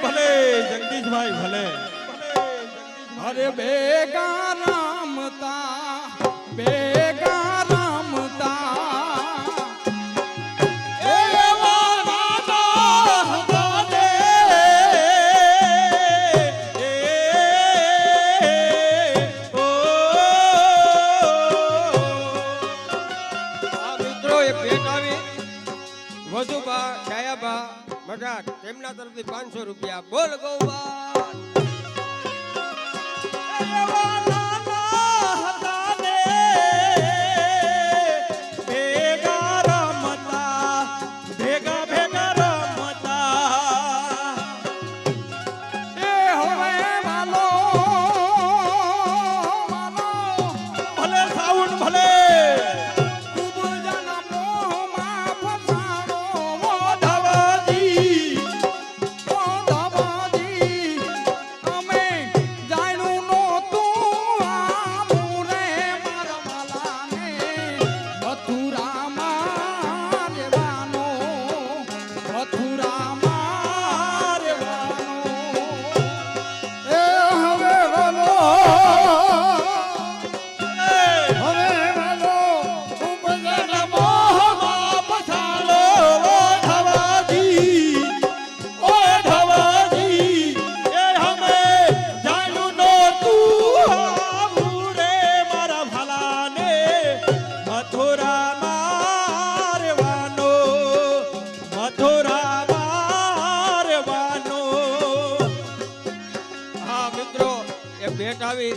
ભલે જગદીશભાઈ ભલે અરે બેગા રામતા બેગા રામતા એવા નાના હતા ને ઓ આ મિત્રો એક ભેટ આવી વધુબા છાયાબા મઢાર તેમના તરફથી 500 રૂપિયા. બોલ ગૌબા. એવા નાના હતા ને ભેગા રમતા ભેગા ભેગા રમતા એ હવે વાલો વાલો ભલે સાઉન્ડ ભલે ખૂબ જના મોહમાં ફસાણો ધવાજી ઓ ધવાજી અમે જાણ્યું નહોતું આ મુરે મારા વાલાને મથુરામાં રહેવાનો મથુરામાં રહેવાનો એ હવે વાલો હવે વાલો ખૂબ જણા મોહમાં પછાડો ઓ ધવાજી ઓ ધવાજી એ અમે જાણ્યું નહોતું આવું રે મારા ભાલાને મથુરામાં રહેવાનો મથુરામાં રહેવાનો. હા મિત્રો એક ભેટ આવી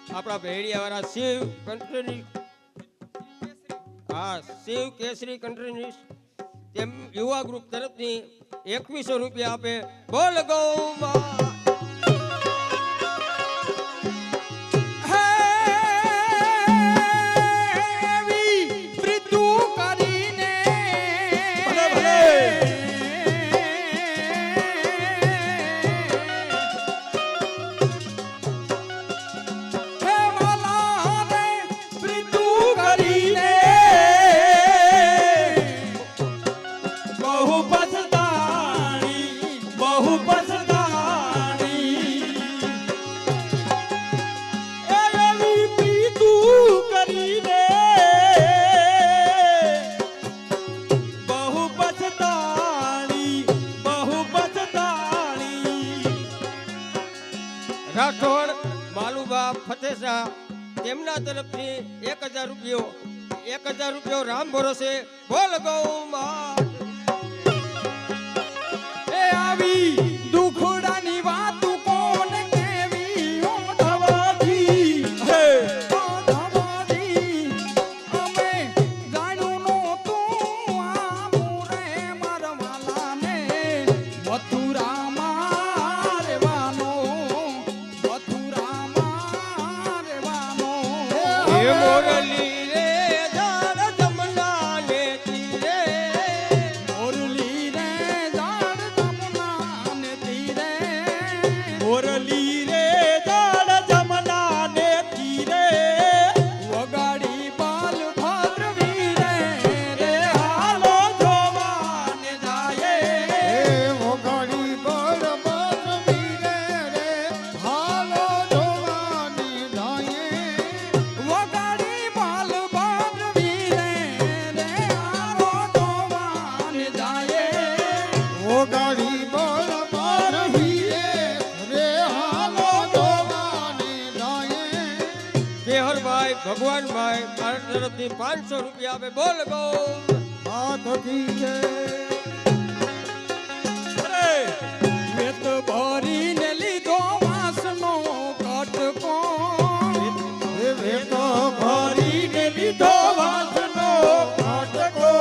આપણા ભેડિયાવાળા શિવ કન્ટ્રીની હા શિવ કેસરી કન્ટ્રીની તેમ યુવા ગ્રુપ તરફથી 2100 રૂપિયા આપે. બોલ ગૌબા. એવી મૃત્યુ કરીને ભલે ભલે હે વાલા રે મૃત્યુ કરીને બહુ પછતાણી બહુ પછતાણી એ એવી પીતું કરીને બહુ પછતાણી બહુ પછતાણી. રાઠોડ માલુબા ફતેસા તેમના તરફથી 1000 રૂપિયો રામ ભરોસે. બોલ ગૌબા. એ આવી દુખડાની વાતું કોણ કેવી ઓ ધવાજી હે ઓ ધવાજી અમે જાણ્યું નહોતું આ મુરે મારા વાલાને મથુરામાં રહેવાનો મથુરામાં રહેવાનો એ મોરલી રે જાણ જમના ને તીરે મોરલી રે ઝાડ જમના ને તીરે મોરલી રે દાડ જમના ને તીરે વગાડી બાલ ભદ્ર વીરે રે હાલો જોવાને જાય એ વગાડી બળબત વીરે રે હાલો જોવાની દાયે વગાડી બાલ ભદ્ર વીરે રે આરો જોવાને જાય વગાડી બળબત વીરે રે હાલો જોવાની દાયે કેહરભાઈ ભગવાનભાઈ મારા તરફથી 500 રૂપિયા આપે. બોલ ગૌ. હાથ કીજે અરે વેત ભરીને લીધો વાસનો કટકો એ વેતો ભરીને લીધો વાસનો કાટકો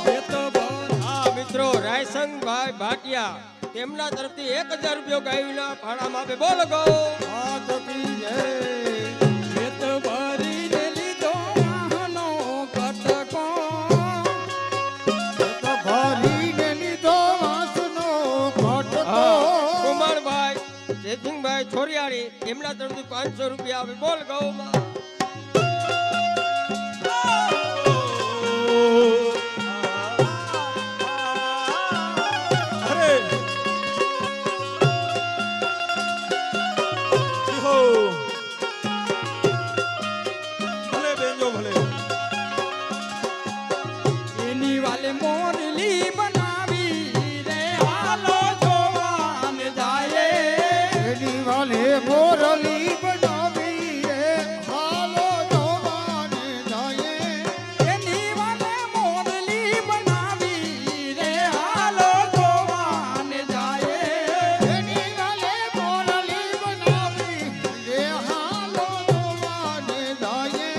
વેત ભર હા મિત્રો રાયસંગભાઈ ભાટિયા તેમના તરફથી 1000 રૂપિયો ગાયના ભાડામાં આપે. બોલ ગૌ. હાથ કીજે વેત ભરીને લીધો વાહનો કટકો તો ભરીને લીધો વાસનો ઘટકો હા કુમારભાઈ જેસિંગભાઈ છોરિયાળી તેમના તરફથી 500 રૂપિયા આપે. બોલ ગૌમાં. અરે હો મોરલી બનાવી રે હાલો જોવાને જાય એની વાલે મોરલી બનાવી રે હાલો જોવાને જાય એની વાલે મોરલી બનાવી રે હાલો જોવાને જાય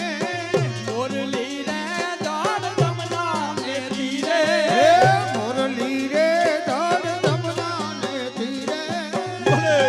મોરલી રે દાડ દમના લેતી રે હે મોરલી રે ધડ ધમના ને ધીરે ભલે.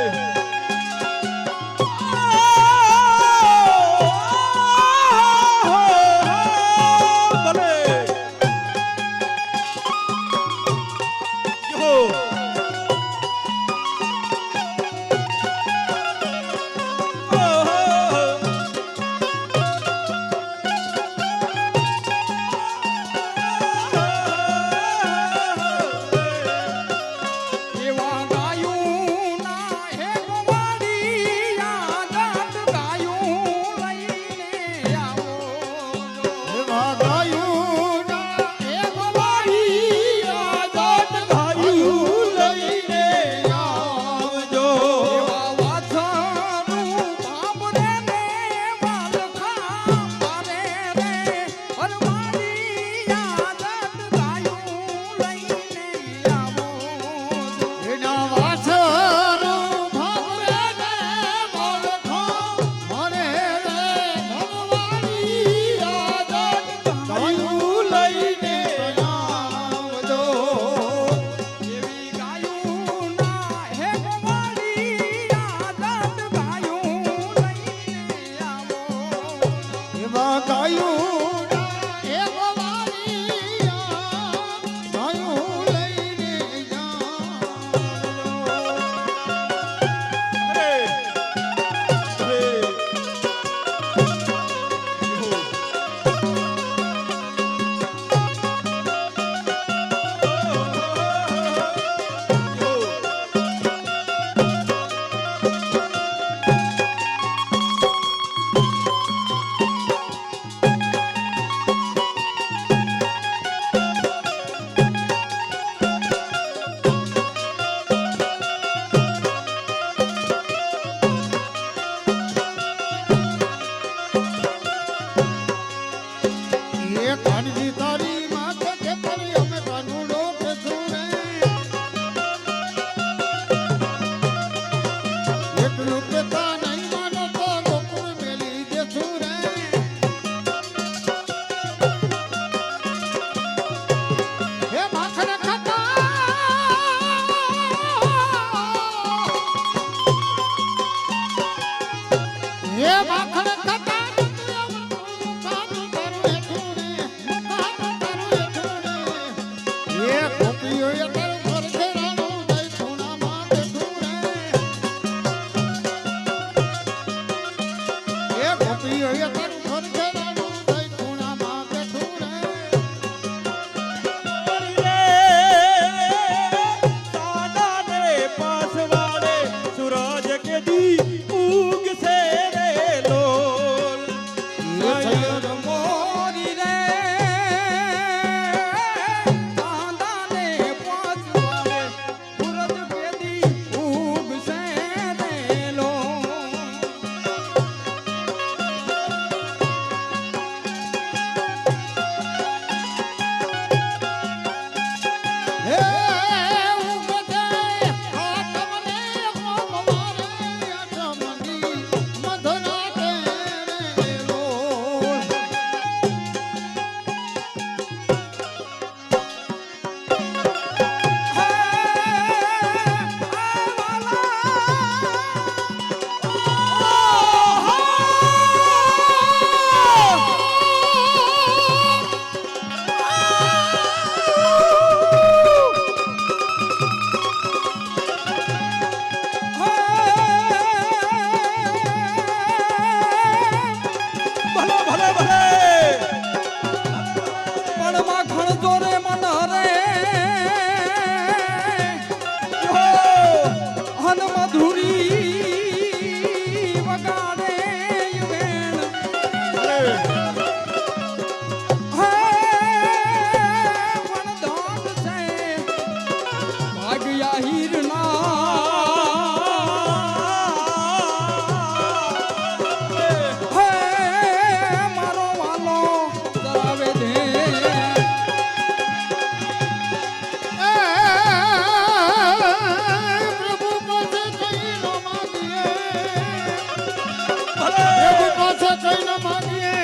પ્રભુ પાસે કઈ ન માંગીએ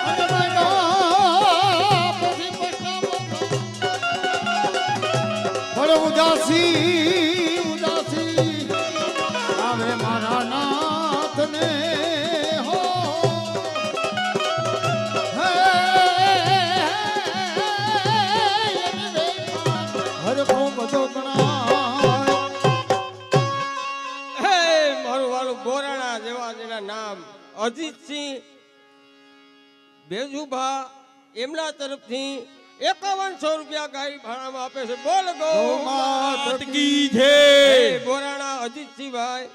અને માંગ્યા પછી પછતાવો બડો ઉદાસી ઉદાસી આવે મારા નાથને હો હે હર કો બધો ગણાય હે મારું વાલું બોરાણા જેવા જેના નામ અજીતસિંહ બેજુભા એમના તરફથી 5100 રૂપિયા ગાડી ભાડામાં આપે છે. બોલ ગૌ માત કી જય. હે બોરાણા અજીતસિંહભાઈ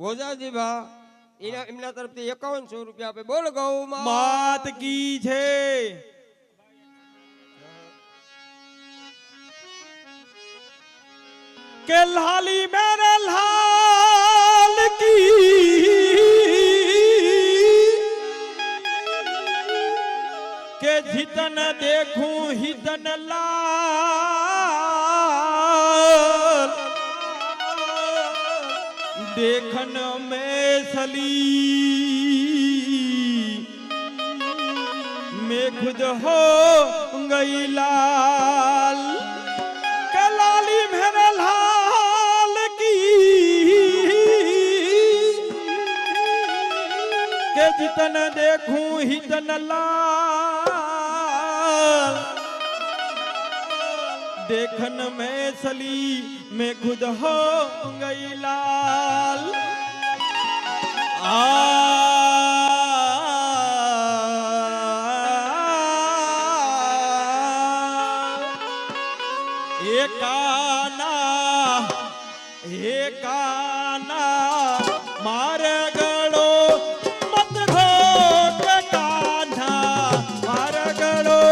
ભોજાજીભા એમના તરફથી 5100 રૂપિયા આપે. બોલ ગૌ માત કી જય. કે લાલી મેરે લાલ કી કે જીતન देखूं हितन लाल देखन में सली मैं खुद हो गई लाल के लाली मेरे लाल की के जितन देखूं हितन लाल देखन में सली मैं खुद हो गई लाल एकाना मारे गड़ो मत रो के कान्हा मारे गड़ो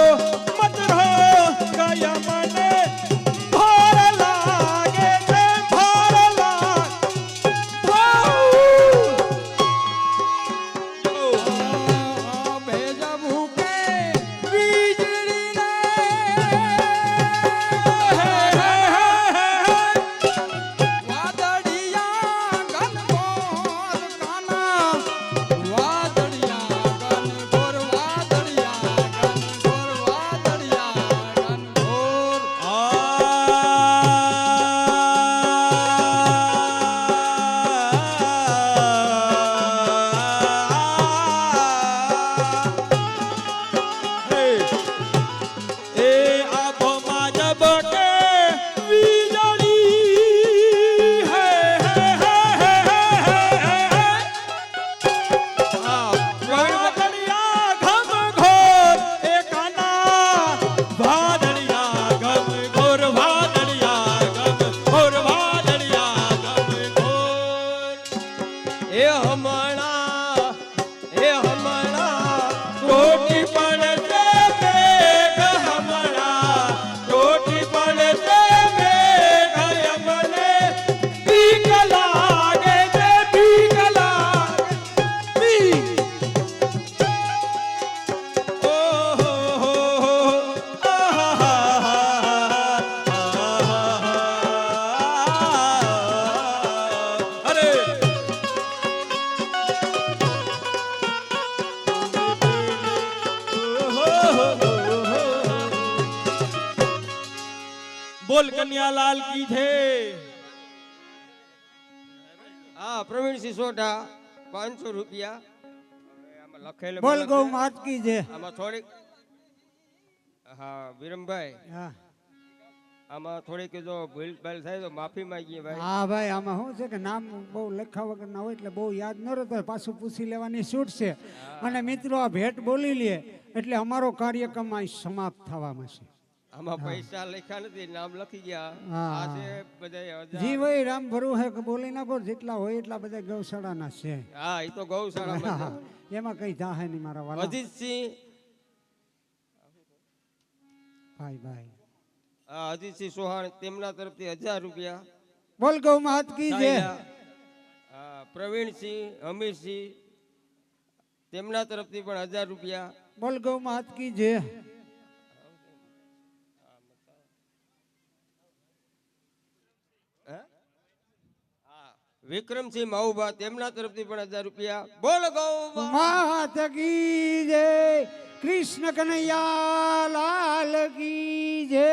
मत रो गया मने भार लागे ते भार भेजा भूखे વીજળી ને વાદળિયા ઘનઘોર કાના વાદળિયા ઘનઘોર વાદળિયા ઘનઘોર વાદળિયા ઘનઘોર એ આંખોમાં જબ કે વીજળી હે વાદળિયા ઘનઘોર એ કાના વાદળિયા ઘનઘોર વાદળિયા ઘનઘોર વાદળિયા ઘનઘોર એ હમણા ટોટી પડશે મેઘ હમણા ટોટી પડશે મેઘ યમને બીક લાગે છે બીક લાગે બીક ઓહો હો અરે બોલ કન્યાલાલ કી છે હા પ્રવીણસિંહ સોઢા 500 રૂપિયા. હવે આમાં લખેલું બોલ ગૌ માત કી જય. આમાં થોડીક હા વિરમભાઈ હા આમાં થોડીક જો ભૂલ ભાલ થાય તો માફી માંગીએ ભાઈ. હા ભાઈ આમાં શું છે કે નામ બહુ લખા વગર ના હોય એટલે બહુ યાદ ન રહેતો હોય, પાછું પૂછી લેવાની છૂટ છે. અને મિત્રો આ ભેટ બોલી લે એટલે અમારો કાર્યક્રમ અહીં સમાપ્ત થવામાં છે. આમાં પૈસા લખ્યા નથી, નામ લખી ગયા. હા. આ છે બધા જી ભાઈ રામ ભરું હે કે બોલી નાખો, જેટલા હોય એટલા બધા ગૌશાળાના છે. હા એ તો ગૌશાળામાં એમાં કઈ જાહે નહીં મારા છે. વાલા અજીતસિંહ ભાઈ ભાઈ. અજીતસિંહ સોહાણ તેમના તરફથી 1000 રૂપિયા. બોલ ગૌ માત કી જય. પ્રવીણસિંહ હમીરસિંહ તેમના તરફથી પણ 1000 રૂપિયા. બોલ ગૌ માત કી જય. વિક્રમસિંહ માઉભા તેમના તરફથી પણ 1000 રૂપિયા. બોલ ગૌ માત કી જય, કૃષ્ણ કનૈયા લાલ કી જય.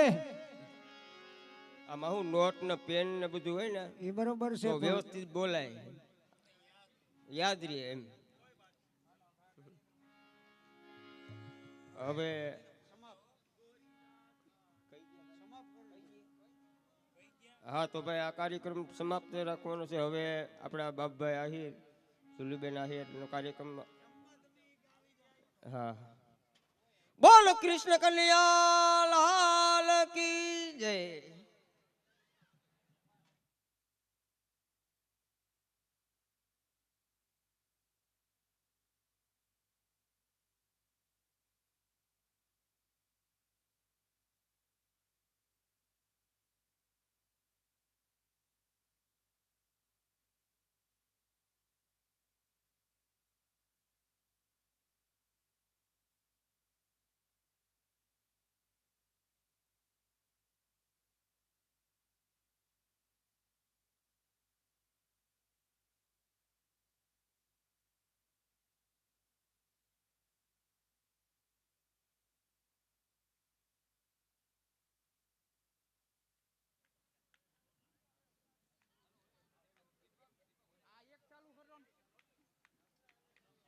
આમાં હું નોટ ને પેન ને બધું હોય ને એ બરોબર છે તો વ્યવસ્થિત બોલાય, યાદ રહે એમ. હવે હા તો ભાઈ આ કાર્યક્રમ સમાપ્ત રાખવાનો છે. હવે આપણા બાપભાઈ આહિર, સુલીબેન આહિર નો કાર્યક્રમ. હા, બોલ કૃષ્ણ કનૈયા લાલ કી જય.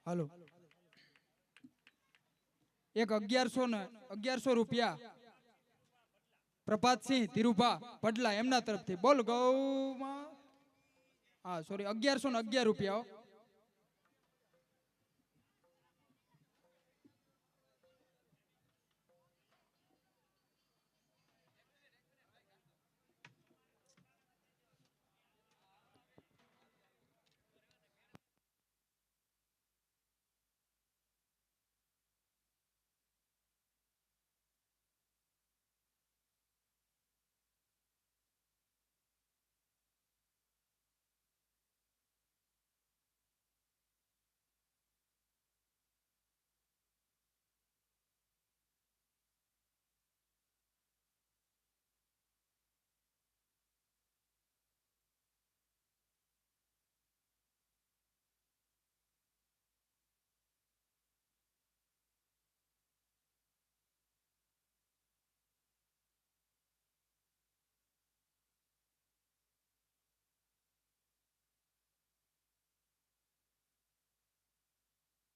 હાલો, એક 1100 રૂપિયા પ્રભાતસિંહ ધીરુભા પડલા એમના તરફથી. બોલ ગૌ માં. હા સોરી, 1111 રૂપિયા.